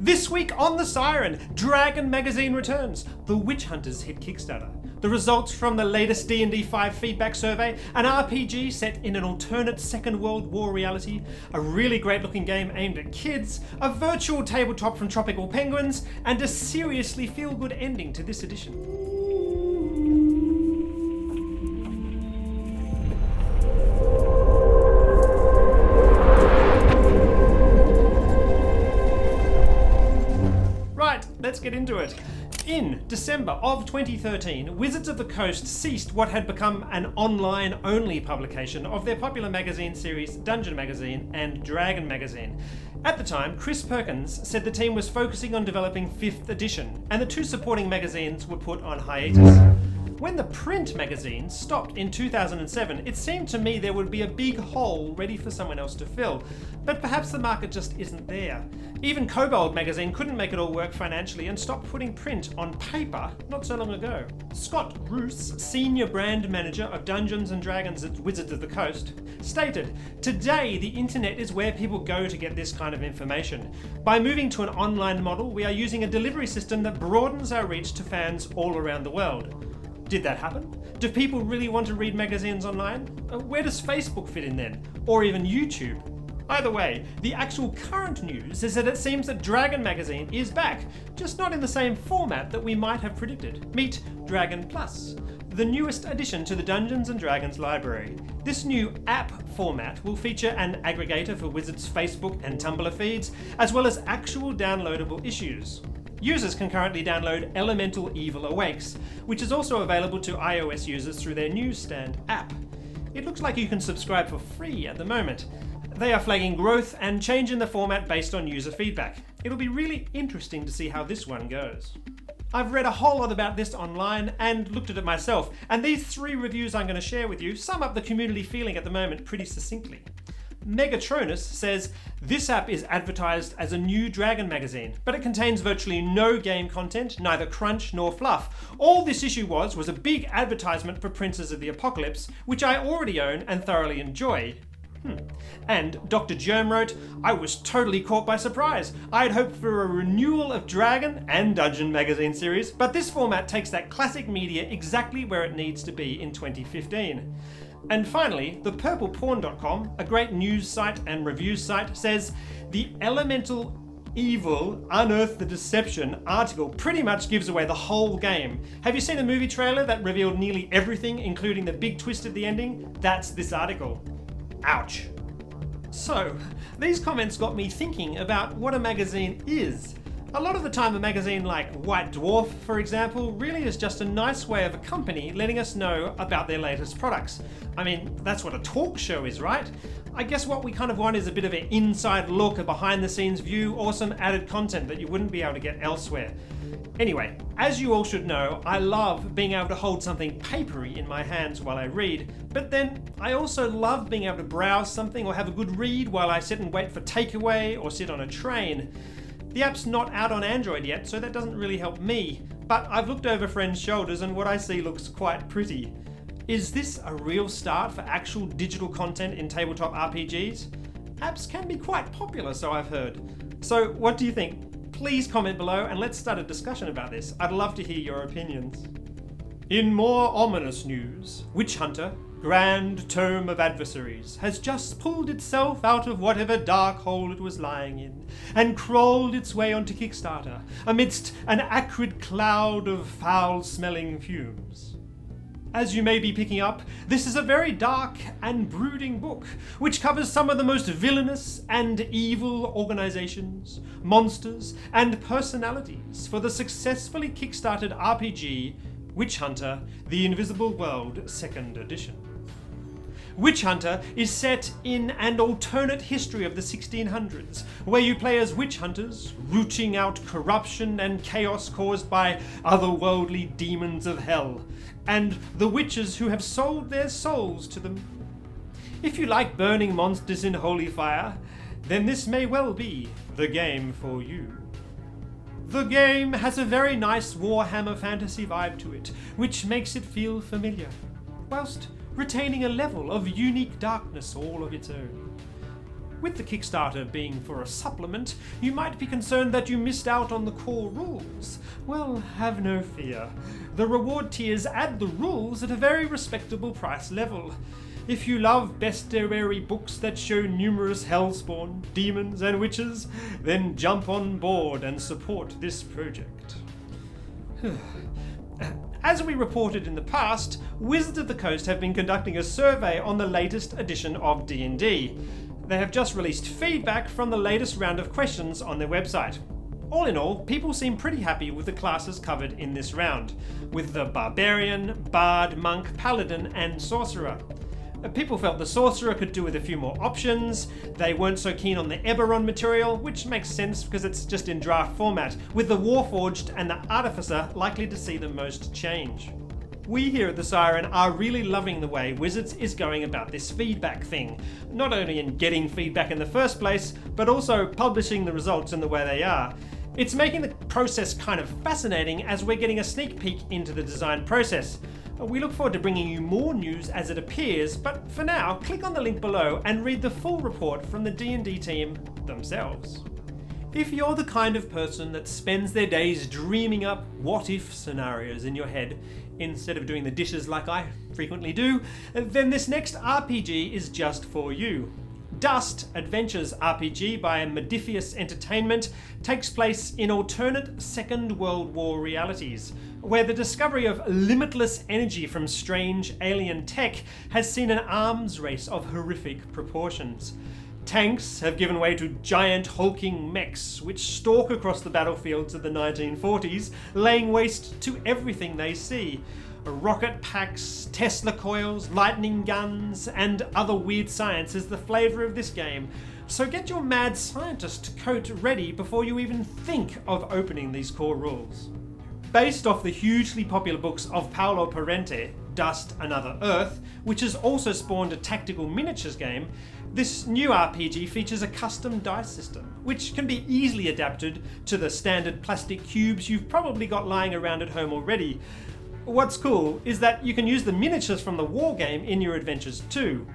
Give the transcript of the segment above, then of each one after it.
This week on The Siren, Dragon Magazine returns, The Witch Hunters hit Kickstarter, the results from the latest D&D 5 feedback survey, an RPG set in an alternate Second World War reality, a really great looking game aimed at kids, a virtual tabletop from Tropical Penguins, and a seriously feel-good ending to this edition. Let's get into it. In December of 2013, Wizards of the Coast ceased what had become an online-only publication of their popular magazine series Dungeon Magazine and Dragon Magazine. At the time, Chris Perkins said the team was focusing on developing 5th edition, and the two supporting magazines were put on hiatus. When the print magazine stopped in 2007, it seemed to me there would be a big hole ready for someone else to fill, but perhaps the market just isn't there. Even Kobold magazine couldn't make it all work financially and stopped putting print on paper not so long ago. Scott Roos, senior brand manager of Dungeons and Dragons at Wizards of the Coast, stated, "Today the internet is where people go to get this kind of information. By moving to an online model, we are using a delivery system that broadens our reach to fans all around the world." Did that happen? Do people really want to read magazines online? Where does Facebook fit in then? Or even YouTube? Either way, the actual current news is that it seems that Dragon Magazine is back, just not in the same format that we might have predicted. Meet Dragon Plus, the newest addition to the Dungeons & Dragons library. This new app format will feature an aggregator for Wizards' Facebook and Tumblr feeds, as well as actual downloadable issues. Users can currently download Elemental Evil Awakes, which is also available to iOS users through their Newsstand app. It looks like you can subscribe for free at the moment. They are flagging growth and change in the format based on user feedback. It'll be really interesting to see how this one goes. I've read a whole lot about this online and looked at it myself, and these 3 reviews I'm going to share with you sum up the community feeling at the moment pretty succinctly. Megatronus says, "This app is advertised as a new Dragon magazine, but it contains virtually no game content, neither crunch nor fluff. All this issue was a big advertisement for Princes of the Apocalypse, which I already own and thoroughly enjoy." And Dr. Germ wrote, "I was totally caught by surprise. I had hoped for a renewal of Dragon and Dungeon magazine series, but this format takes that classic media exactly where it needs to be in 2015. And finally, thepurpleporn.com, a great news site and reviews site, says, "The Elemental Evil Unearth the Deception article pretty much gives away the whole game. Have you seen a movie trailer that revealed nearly everything, including the big twist at the ending? That's this article." Ouch. So, these comments got me thinking about what a magazine is. A lot of the time a magazine like White Dwarf, for example, really is just a nice way of a company letting us know about their latest products. I mean, that's what a talk show is, right? I guess what we kind of want is a bit of an inside look, a behind the scenes view, or some added content that you wouldn't be able to get elsewhere. Anyway, as you all should know, I love being able to hold something papery in my hands while I read, but then I also love being able to browse something or have a good read while I sit and wait for takeaway or sit on a train. The app's not out on Android yet, so that doesn't really help me, but I've looked over friends' shoulders and what I see looks quite pretty. Is this a real start for actual digital content in tabletop RPGs? Apps can be quite popular, so I've heard. So what do you think? Please comment below and let's start a discussion about this. I'd love to hear your opinions. In more ominous news, Witch Hunter, Grand Tome of Adversaries, has just pulled itself out of whatever dark hole it was lying in and crawled its way onto Kickstarter amidst an acrid cloud of foul-smelling fumes. As you may be picking up, this is a very dark and brooding book, which covers some of the most villainous and evil organizations, monsters, and personalities for the successfully kickstarted RPG Witch Hunter: The Invisible World 2nd Edition. Witch Hunter is set in an alternate history of the 1600s, where you play as witch hunters, rooting out corruption and chaos caused by otherworldly demons of hell, and the witches who have sold their souls to them. If you like burning monsters in holy fire, then this may well be the game for you. The game has a very nice Warhammer Fantasy vibe to it, which makes it feel familiar, whilst retaining a level of unique darkness all of its own. With the Kickstarter being for a supplement, you might be concerned that you missed out on the core rules. Well, have no fear. The reward tiers add the rules at a very respectable price level. If you love bestiary books that show numerous hellspawn, demons and witches, then jump on board and support this project. As we reported in the past, Wizards of the Coast have been conducting a survey on the latest edition of D&D. They have just released feedback from the latest round of questions on their website. All in all, people seem pretty happy with the classes covered in this round, with the Barbarian, Bard, Monk, Paladin and Sorcerer. People felt the Sorcerer could do with a few more options. They weren't so keen on the Eberron material, which makes sense because it's just in draft format, with the Warforged and the Artificer likely to see the most change. We here at the Siren are really loving the way Wizards is going about this feedback thing, not only in getting feedback in the first place, but also publishing the results in the way they are. It's making the process kind of fascinating as we're getting a sneak peek into the design process. We look forward to bringing you more news as it appears, but for now, click on the link below and read the full report from the D&D team themselves. If you're the kind of person that spends their days dreaming up what-if scenarios in your head, instead of doing the dishes like I frequently do, then this next RPG is just for you. Dust Adventures RPG by Modiphius Entertainment takes place in alternate Second World War realities, where the discovery of limitless energy from strange alien tech has seen an arms race of horrific proportions. Tanks have given way to giant hulking mechs which stalk across the battlefields of the 1940s, laying waste to everything they see. Rocket packs, Tesla coils, lightning guns, and other weird science is the flavour of this game. So get your mad scientist coat ready before you even think of opening these core rules. Based off the hugely popular books of Paolo Parente, Dust Another Earth, which has also spawned a tactical miniatures game, this new RPG features a custom dice system, which can be easily adapted to the standard plastic cubes you've probably got lying around at home already. What's cool is that you can use the miniatures from the war game in your adventures too.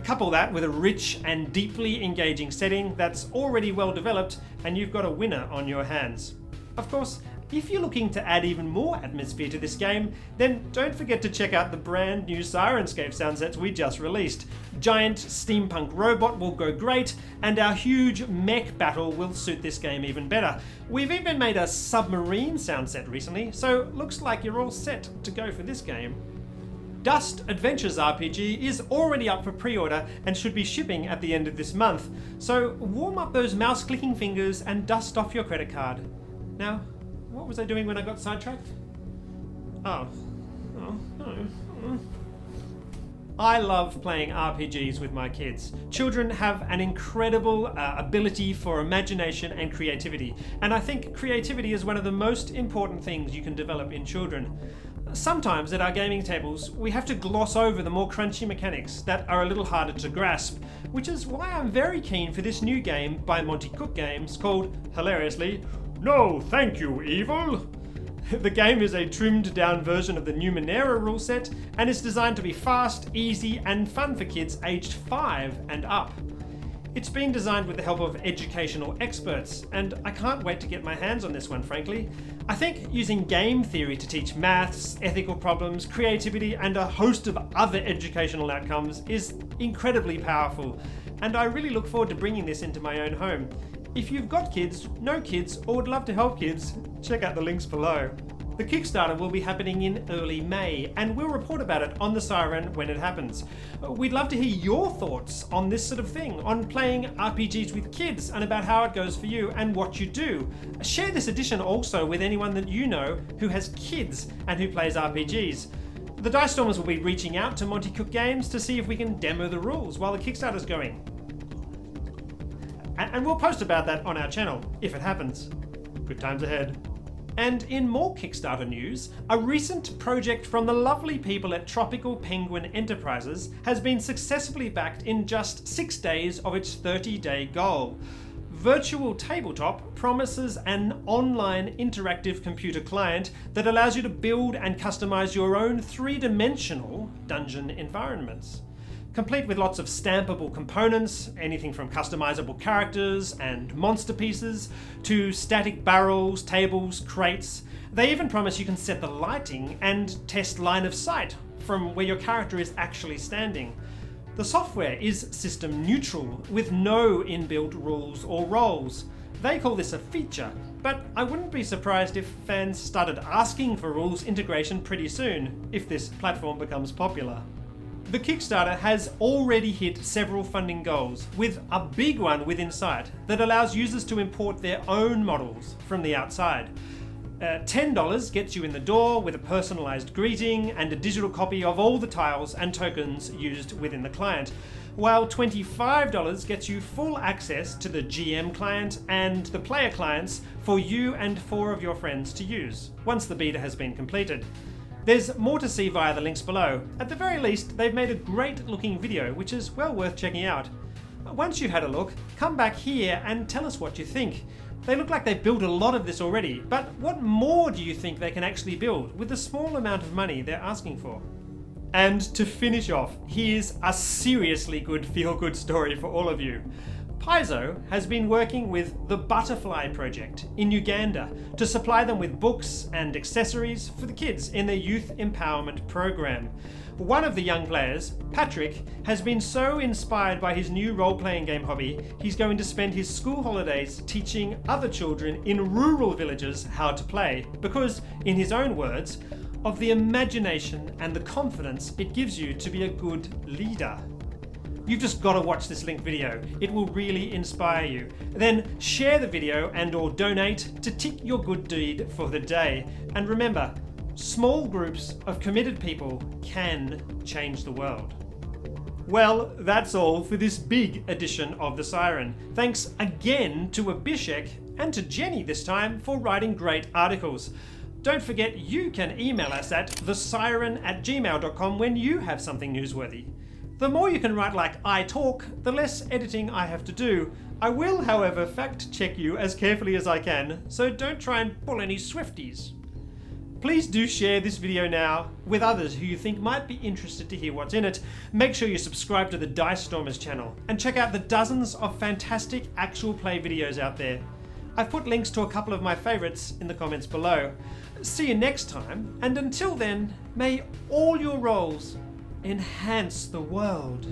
Couple that with a rich and deeply engaging setting that's already well developed, and you've got a winner on your hands. Of course, if you're looking to add even more atmosphere to this game, then don't forget to check out the brand new Syrinscape sound sets we just released. Giant steampunk robot will go great, and our huge mech battle will suit this game even better. We've even made a submarine sound set recently, so looks like you're all set to go for this game. Dust Adventures RPG is already up for pre-order and should be shipping at the end of this month, so warm up those mouse-clicking fingers and dust off your credit card. Now, what was I doing when I got sidetracked? Oh no. I love playing RPGs with my kids. Children have an incredible ability for imagination and creativity, and I think creativity is one of the most important things you can develop in children. Sometimes at our gaming tables, we have to gloss over the more crunchy mechanics that are a little harder to grasp, which is why I'm very keen for this new game by Monte Cook Games called, hilariously, No Thank You Evil! The game is a trimmed down version of the Numenera rule set and is designed to be fast, easy and fun for kids aged 5 and up. It's been designed with the help of educational experts, and I can't wait to get my hands on this one, frankly. I think using game theory to teach maths, ethical problems, creativity and a host of other educational outcomes is incredibly powerful, and I really look forward to bringing this into my own home. If you've got kids, know kids, or would love to help kids, check out the links below. The Kickstarter will be happening in early May, and we'll report about it on the Siren when it happens. We'd love to hear your thoughts on this sort of thing, on playing RPGs with kids, and about how it goes for you and what you do. Share this edition also with anyone that you know who has kids and who plays RPGs. The Dice Stormers will be reaching out to Monte Cook Games to see if we can demo the rules while the Kickstarter's going. And we'll post about that on our channel, if it happens. Good times ahead. And in more Kickstarter news, a recent project from the lovely people at Tropical Penguin Enterprises has been successfully backed in just 6 days of its 30-day goal. Virtual Tabletop promises an online interactive computer client that allows you to build and customize your own three-dimensional dungeon environments. complete with lots of stampable components, anything from customizable characters and monster pieces to static barrels, tables, crates. They even promise you can set the lighting and test line of sight from where your character is actually standing. The software is system neutral, with no inbuilt rules or roles. They call this a feature, but I wouldn't be surprised if fans started asking for rules integration pretty soon, if this platform becomes popular. The Kickstarter has already hit several funding goals, with a big one within sight that allows users to import their own models from the outside. $10 gets you in the door with a personalised greeting and a digital copy of all the tiles and tokens used within the client, while $25 gets you full access to the GM client and the player clients for you and 4 of your friends to use, once the beta has been completed. There's more to see via the links below. At the very least, they've made a great looking video, which is well worth checking out. Once you've had a look, come back here and tell us what you think. They look like they've built a lot of this already, but what more do you think they can actually build with the small amount of money they're asking for? And to finish off, here's a seriously good feel-good story for all of you. Paizo has been working with the Butterfly Project in Uganda to supply them with books and accessories for the kids in their youth empowerment program. One of the young players, Patrick, has been so inspired by his new role-playing game hobby, he's going to spend his school holidays teaching other children in rural villages how to play, because, in his own words, of the imagination and the confidence it gives you to be a good leader. You've just got to watch this linked video. It will really inspire you. Then share the video and/or donate to tick your good deed for the day. And remember, small groups of committed people can change the world. Well, that's all for this big edition of The Siren. Thanks again to Abhishek, and to Jenny this time, for writing great articles. Don't forget you can email us at thesiren@gmail.com when you have something newsworthy. The more you can write like I talk, the less editing I have to do. I will, however, fact check you as carefully as I can, so don't try and pull any Swifties. Please do share this video now with others who you think might be interested to hear what's in it. Make sure you subscribe to the Dice Stormers channel and check out the dozens of fantastic actual play videos out there. I've put links to a couple of my favourites in the comments below. See you next time, and until then, may all your roles enhance the world.